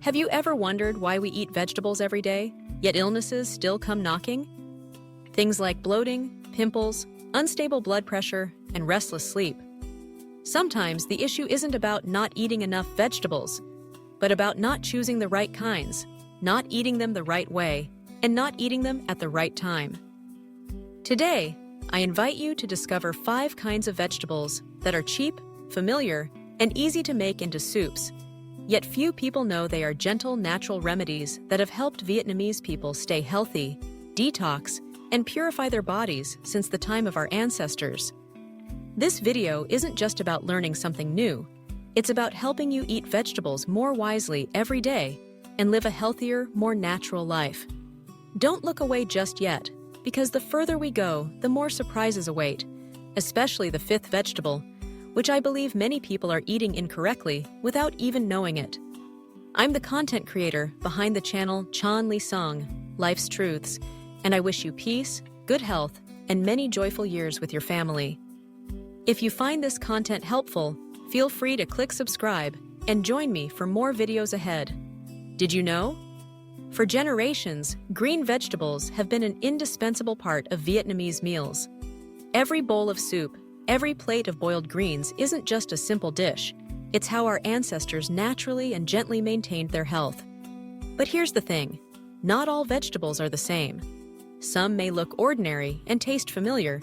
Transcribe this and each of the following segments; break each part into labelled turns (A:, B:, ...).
A: Have you ever wondered why we eat vegetables every day, yet illnesses still come knocking? Things like bloating, pimples, unstable blood pressure, and restless sleep. Sometimes the issue isn't about not eating enough vegetables, but about not choosing the right kinds, not eating them the right way, and not eating them at the right time. Today, I invite you to discover 5 kinds of vegetables that are cheap, familiar, and easy to make into soups. Yet few people know they are gentle, natural remedies that have helped Vietnamese people stay healthy, detox, and purify their bodies since the time of our ancestors. This video isn't just about learning something new. It's about helping you eat vegetables more wisely every day and live a healthier, more natural life. Don't look away just yet, because the further we go, the more surprises await, especially the 5th vegetable, which I believe many people are eating incorrectly without even knowing it. I'm the content creator behind the channel Chân Lý Sống, Life's Truths, and I wish you peace, good health, and many joyful years with your family. If you find this content helpful, feel free to click subscribe and join me for more videos ahead. Did you know? For generations, green vegetables have been an indispensable part of Vietnamese meals. Every bowl of soup, every plate of boiled greens isn't just a simple dish. It's how our ancestors naturally and gently maintained their health. But here's the thing, not all vegetables are the same. Some may look ordinary and taste familiar,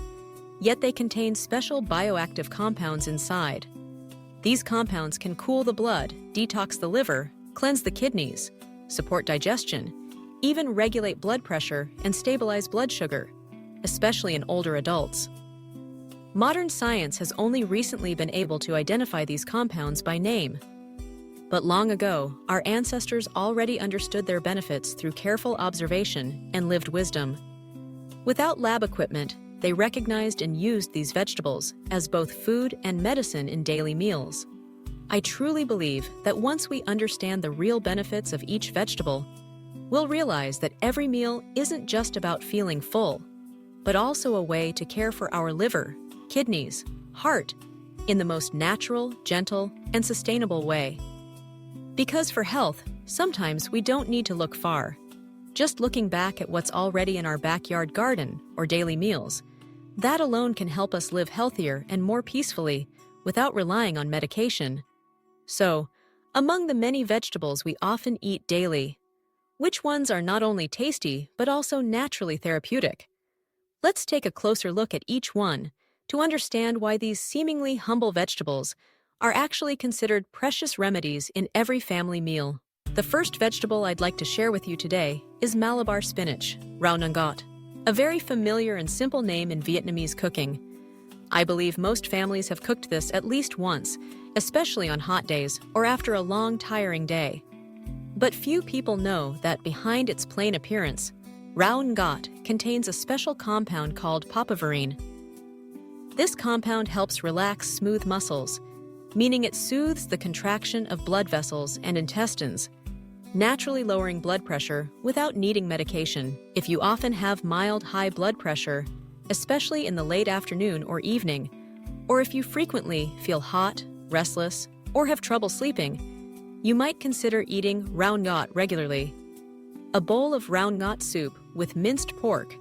A: yet they contain special bioactive compounds inside. These compounds can cool the blood, detox the liver, cleanse the kidneys, support digestion, even regulate blood pressure and stabilize blood sugar, especially in older adults. Modern science has only recently been able to identify these compounds by name. But long ago, our ancestors already understood their benefits through careful observation and lived wisdom. Without lab equipment, they recognized and used these vegetables as both food and medicine in daily meals. I truly believe that once we understand the real benefits of each vegetable, we'll realize that every meal isn't just about feeling full, but also a way to care for our liver, kidneys, heart, in the most natural, gentle, and sustainable way. Because for health, sometimes we don't need to look far. Just looking back at what's already in our backyard garden or daily meals, that alone can help us live healthier and more peacefully without relying on medication. So, among the many vegetables we often eat daily, which ones are not only tasty but also naturally therapeutic? Let's take a closer look at each one to understand why these seemingly humble vegetables are actually considered precious remedies in every family meal. The first vegetable I'd like to share with you today is Malabar spinach, rau ngót, a very familiar and simple name in Vietnamese cooking. I believe most families have cooked this at least once, especially on hot days or after a long, tiring day. But few people know that behind its plain appearance, rau ngót contains a special compound called papaverine. This compound helps relax smooth muscles, meaning it soothes the contraction of blood vessels and intestines, naturally lowering blood pressure without needing medication. If you often have mild high blood pressure, especially in the late afternoon or evening, or if you frequently feel hot, restless, or have trouble sleeping, you might consider eating rau ngót regularly. A bowl of rau ngót soup with minced pork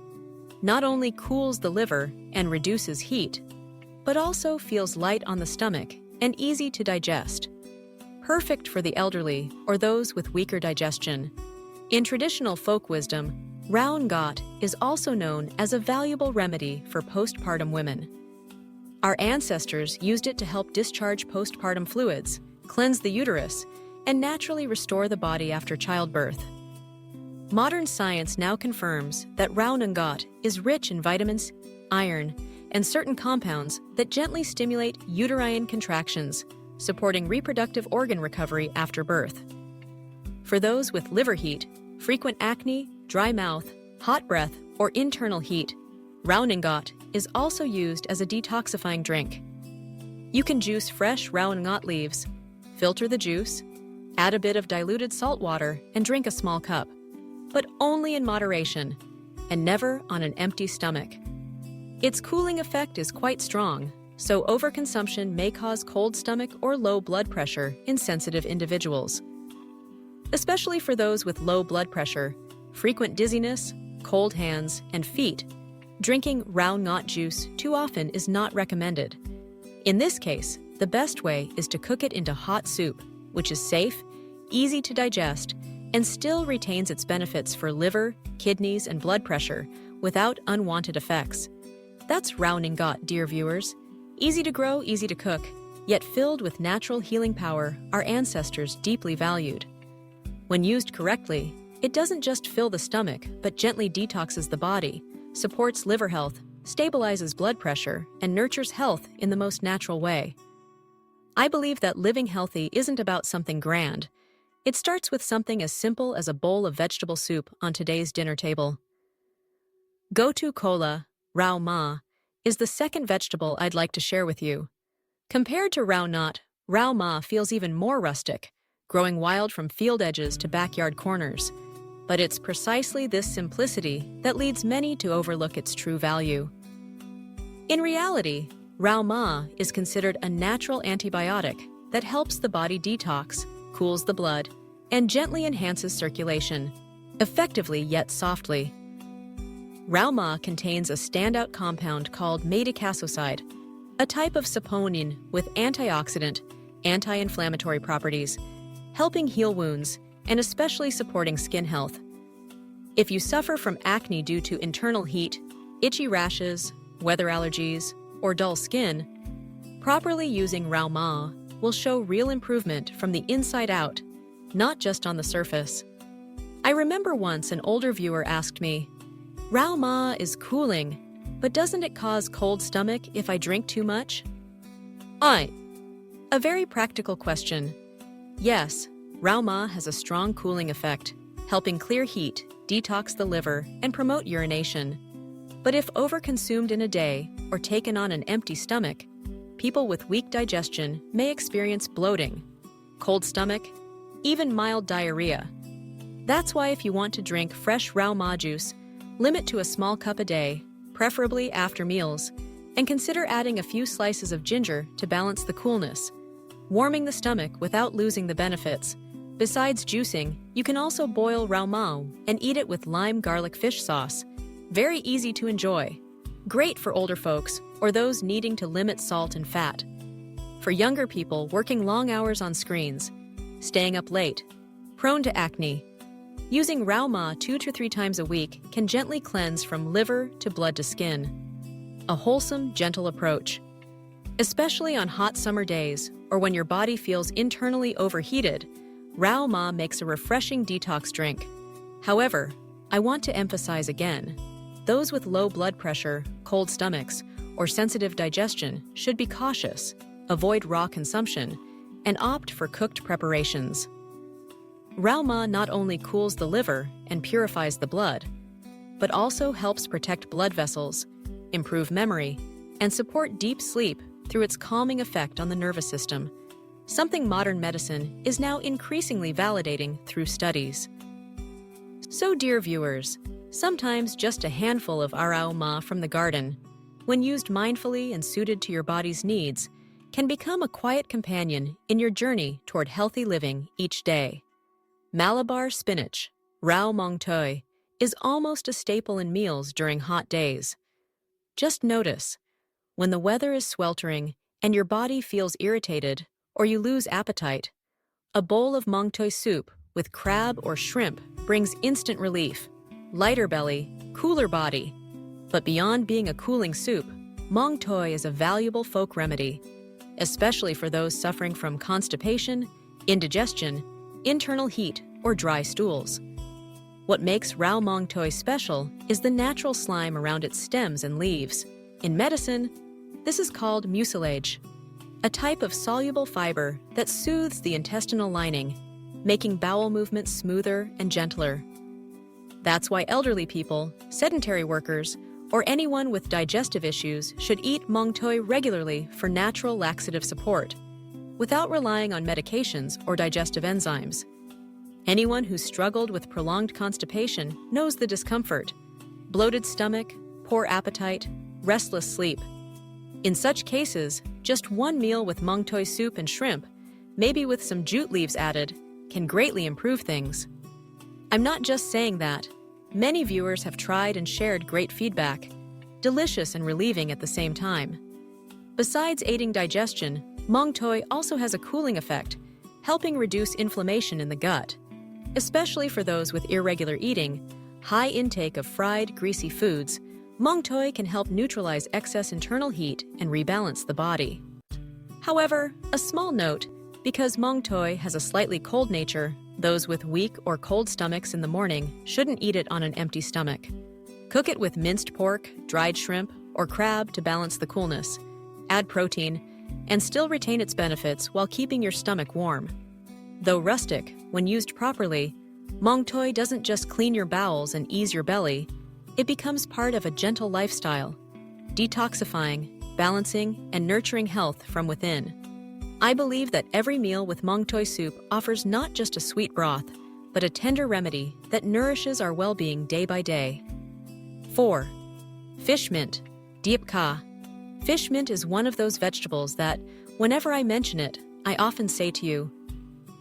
A: not only cools the liver and reduces heat, but also feels light on the stomach and easy to digest. Perfect for the elderly or those with weaker digestion. In traditional folk wisdom, rau ngót is also known as a valuable remedy for postpartum women. Our ancestors used it to help discharge postpartum fluids, cleanse the uterus, and naturally restore the body after childbirth. Modern science now confirms that rau ngót is rich in vitamins, iron, and certain compounds that gently stimulate uterine contractions, supporting reproductive organ recovery after birth. For those with liver heat, frequent acne, dry mouth, hot breath, or internal heat, rau ngót is also used as a detoxifying drink. You can juice fresh rau ngót leaves, filter the juice, add a bit of diluted salt water, and drink a small cup, but only in moderation, and never on an empty stomach. Its cooling effect is quite strong, so overconsumption may cause cold stomach or low blood pressure in sensitive individuals. especially for those with low blood pressure, frequent dizziness, cold hands, and feet. Drinking raw ngót juice too often is not recommended. In this case, the best way is to cook it into hot soup, which is safe, easy to digest, and still retains its benefits for liver, kidneys, and blood pressure without unwanted effects. That's raw ngót, dear viewers. Easy to grow, easy to cook, yet filled with natural healing power our ancestors deeply valued. When used correctly, it doesn't just fill the stomach, but gently detoxes the body, supports liver health, stabilizes blood pressure, and nurtures health in the most natural way. I believe that living healthy isn't about something grand. It starts with something as simple as a bowl of vegetable soup on today's dinner table. Gotu kola, raw ma, is the second vegetable I'd like to share with you. Compared to raw ngót, raw ma feels even more rustic, growing wild from field edges to backyard corners. But it's precisely this simplicity that leads many to overlook its true value. In reality, raw ma is considered a natural antibiotic that helps the body detox, cools the blood, and gently enhances circulation, effectively yet softly. Raw ma contains a standout compound called madecassoside, a type of saponin with antioxidant, anti-inflammatory properties, helping heal wounds and especially supporting skin health. If you suffer from acne due to internal heat, itchy rashes, weather allergies, or dull skin, properly using raw ma will show real improvement from the inside out, not just on the surface. I remember once an older viewer asked me, "Raw ma is cooling, but doesn't it cause cold stomach if I drink too much?" A very practical question. Yes, raw ma has a strong cooling effect, helping clear heat, detox the liver, and promote urination. But if overconsumed in a day or taken on an empty stomach, people with weak digestion may experience bloating, cold stomach, even mild diarrhea. That's why if you want to drink fresh raw ma juice, limit to a small cup a day, preferably after meals, and consider adding a few slices of ginger to balance the coolness, warming the stomach without losing the benefits. Besides juicing, you can also boil raw ma and eat it with lime garlic fish sauce. Very easy to enjoy. Great for older folks or those needing to limit salt and fat. For younger people working long hours on screens, staying up late, prone to acne, using raw ma 2 to 3 times a week can gently cleanse from liver to blood to skin. A wholesome, gentle approach. Especially on hot summer days or when your body feels internally overheated, raw ma makes a refreshing detox drink. However, I want to emphasize again, those with low blood pressure, cold stomachs, or sensitive digestion should be cautious, avoid raw consumption, and opt for cooked preparations. Raw ma not only cools the liver and purifies the blood, but also helps protect blood vessels, improve memory, and support deep sleep through its calming effect on the nervous system, something modern medicine is now increasingly validating through studies. So, dear viewers, sometimes just a handful of raw ma from the garden, when used mindfully and suited to your body's needs, can become a quiet companion in your journey toward healthy living each day. Malabar spinach, raw mong tơi, is almost a staple in meals during hot days. Just notice, when the weather is sweltering and your body feels irritated or you lose appetite, a bowl of mong tơi soup with crab or shrimp brings instant relief. Lighter belly, cooler body. But beyond being a cooling soup, mong tơi is a valuable folk remedy, especially for those suffering from constipation, indigestion, internal heat, or dry stools. What makes raw mong tơi special is the natural slime around its stems and leaves. In medicine, this is called mucilage, a type of soluble fiber that soothes the intestinal lining, making bowel movements smoother and gentler. That's why elderly people, sedentary workers, or anyone with digestive issues should eat mong tơi regularly for natural laxative support, without relying on medications or digestive enzymes. Anyone who's struggled with prolonged constipation knows the discomfort: bloated stomach, poor appetite, restless sleep. In such cases, just one meal with mong tơi soup and shrimp, maybe with some jute leaves added, can greatly improve things. I'm not just saying that. Many viewers have tried and shared great feedback, delicious and relieving at the same time. Besides aiding digestion, mồng tơi also has a cooling effect, helping reduce inflammation in the gut. Especially for those with irregular eating, high intake of fried, greasy foods, mồng tơi can help neutralize excess internal heat and rebalance the body. However, a small note, because mồng tơi has a slightly cold nature, those with weak or cold stomachs in the morning shouldn't eat it on an empty stomach. Cook it with minced pork, dried shrimp, or crab to balance the coolness. Add protein, and still retain its benefits while keeping your stomach warm. Though rustic, when used properly, mồng tơi doesn't just clean your bowels and ease your belly, it becomes part of a gentle lifestyle, detoxifying, balancing, and nurturing health from within. I believe that every meal with mồng tơi soup offers not just a sweet broth, but a tender remedy that nourishes our well-being day by day. 4. Fish mint, diếp. Fish mint is one of those vegetables that, whenever I mention it, I often say to you,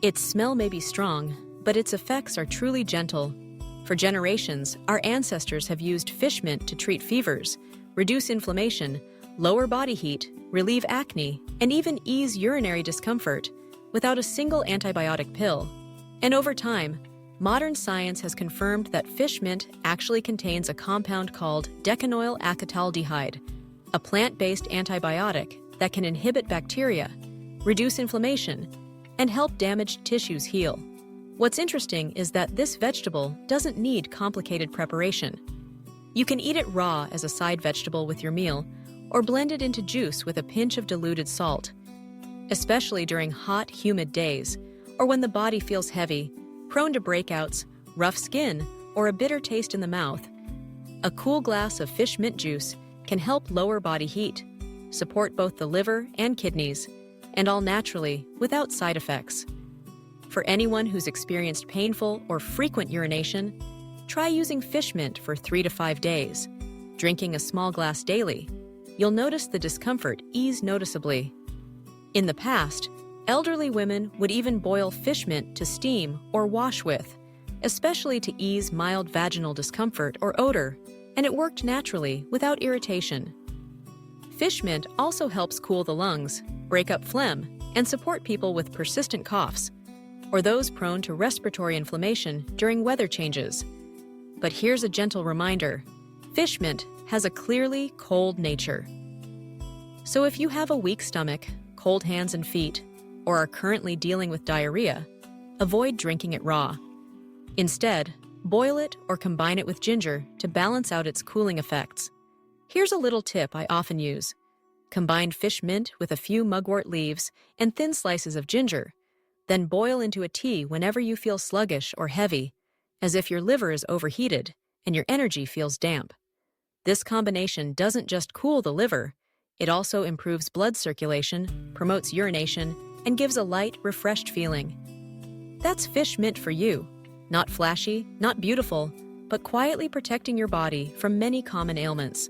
A: its smell may be strong, but its effects are truly gentle. For generations, our ancestors have used fish mint to treat fevers, reduce inflammation, lower body heat, relieve acne, and even ease urinary discomfort without a single antibiotic pill. And over time, modern science has confirmed that fish mint actually contains a compound called decanoyl acetaldehyde, a plant-based antibiotic that can inhibit bacteria, reduce inflammation, and help damaged tissues heal. What's interesting is that this vegetable doesn't need complicated preparation. You can eat it raw as a side vegetable with your meal, or blend it into juice with a pinch of diluted salt. Especially during hot, humid days, or when the body feels heavy, prone to breakouts, rough skin, or a bitter taste in the mouth, a cool glass of fish mint juice can help lower body heat, support both the liver and kidneys, and all naturally, without side effects. For anyone who's experienced painful or frequent urination, try using fish mint for 3 to 5 days. Drinking a small glass daily, you'll notice the discomfort ease noticeably. In the past, elderly women would even boil fish mint to steam or wash with, especially to ease mild vaginal discomfort or odor, and it worked naturally without irritation. Fish mint also helps cool the lungs, break up phlegm, and support people with persistent coughs, or those prone to respiratory inflammation during weather changes. But here's a gentle reminder: fish mint has a clearly cold nature. So if you have a weak stomach, cold hands and feet, or are currently dealing with diarrhea, avoid drinking it raw. Instead, boil it or combine it with ginger to balance out its cooling effects. Here's a little tip I often use. Combine fish mint with a few mugwort leaves and thin slices of ginger. Then boil into a tea whenever you feel sluggish or heavy, as if your liver is overheated and your energy feels damp. This combination doesn't just cool the liver, it also improves blood circulation, promotes urination, and gives a light, refreshed feeling. That's fish mint for you. Not flashy, not beautiful, but quietly protecting your body from many common ailments.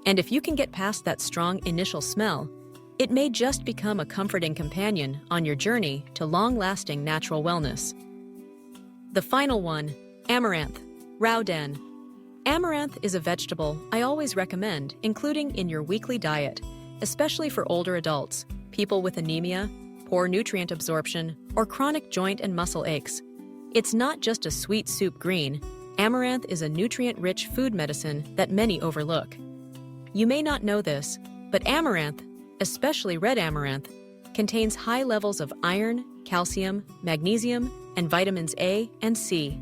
A: And if you can get past that strong initial smell, it may just become a comforting companion on your journey to long-lasting natural wellness. The final one, amaranth, rauden. Amaranth is a vegetable I always recommend including in your weekly diet, especially for older adults, people with anemia, poor nutrient absorption, or chronic joint and muscle aches. It's not just a sweet soup green. Amaranth is a nutrient-rich food medicine that many overlook. You may not know this, but amaranth, especially red amaranth, contains high levels of iron, calcium, magnesium, and vitamins A and C.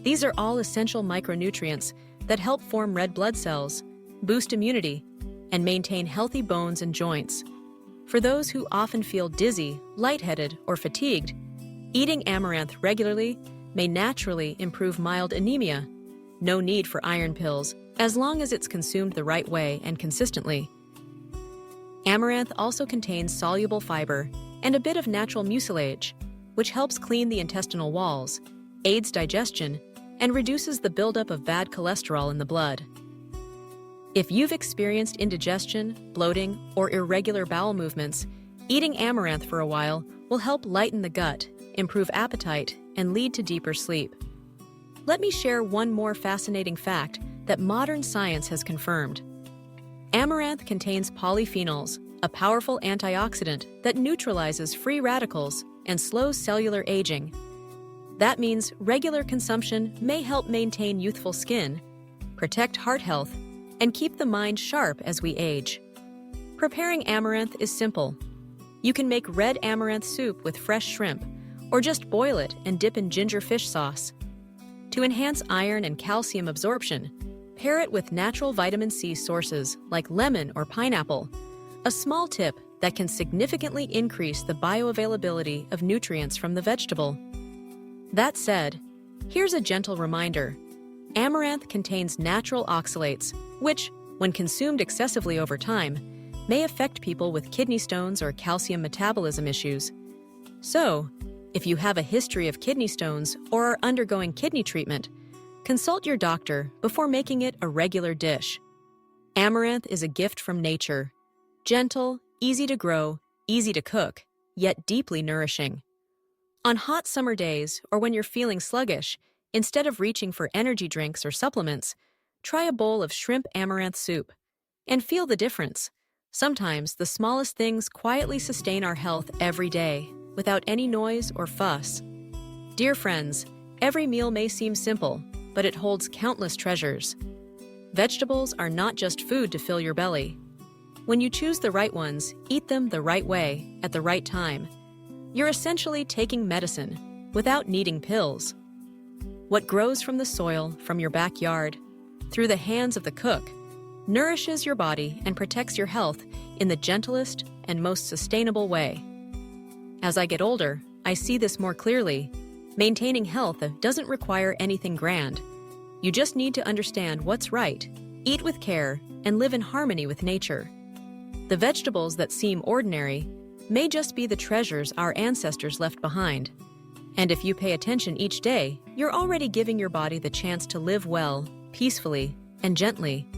A: These are all essential micronutrients that help form red blood cells, boost immunity, and maintain healthy bones and joints. For those who often feel dizzy, lightheaded, or fatigued, eating amaranth regularly may naturally improve mild anemia. No need for iron pills, as long as it's consumed the right way and consistently. Amaranth also contains soluble fiber and a bit of natural mucilage, which helps clean the intestinal walls, aids digestion, and reduces the buildup of bad cholesterol in the blood. If you've experienced indigestion, bloating, or irregular bowel movements, eating amaranth for a while will help lighten the gut improve appetite, and lead to deeper sleep. Let me share one more fascinating fact that modern science has confirmed. Amaranth contains polyphenols, a powerful antioxidant that neutralizes free radicals and slows cellular aging. That means regular consumption may help maintain youthful skin, protect heart health, and keep the mind sharp as we age. Preparing amaranth is simple. You can make red amaranth soup with fresh shrimp, or just boil it and dip in ginger fish sauce. To enhance iron and calcium absorption, pair it with natural vitamin C sources like lemon or pineapple, a small tip that can significantly increase the bioavailability of nutrients from the vegetable. That said, here's a gentle reminder. Amaranth contains natural oxalates, which, when consumed excessively over time, may affect people with kidney stones or calcium metabolism issues. So, if you have a history of kidney stones or are undergoing kidney treatment, consult your doctor before making it a regular dish. Amaranth is a gift from nature. Gentle, easy to grow, easy to cook, yet deeply nourishing. On hot summer days or when you're feeling sluggish, instead of reaching for energy drinks or supplements, try a bowl of shrimp amaranth soup and feel the difference. Sometimes the smallest things quietly sustain our health every day without any noise or fuss. Dear friends, every meal may seem simple, but it holds countless treasures. Vegetables are not just food to fill your belly. When you choose the right ones, eat them the right way, at the right time, you're essentially taking medicine without needing pills. What grows from the soil, from your backyard, through the hands of the cook, nourishes your body and protects your health in the gentlest and most sustainable way. As I get older, I see this more clearly. Maintaining health doesn't require anything grand. You just need to understand what's right, eat with care, and live in harmony with nature. The vegetables that seem ordinary may just be the treasures our ancestors left behind. And if you pay attention each day, you're already giving your body the chance to live well, peacefully, and gently.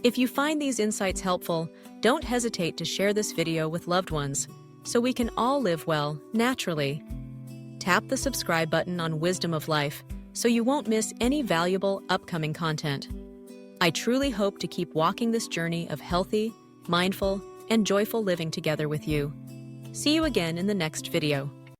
A: If you find these insights helpful, don't hesitate to share this video with loved ones so we can all live well, naturally. Tap the subscribe button on Wisdom of Life so you won't miss any valuable upcoming content. I truly hope to keep walking this journey of healthy, mindful, and joyful living together with you. See you again in the next video.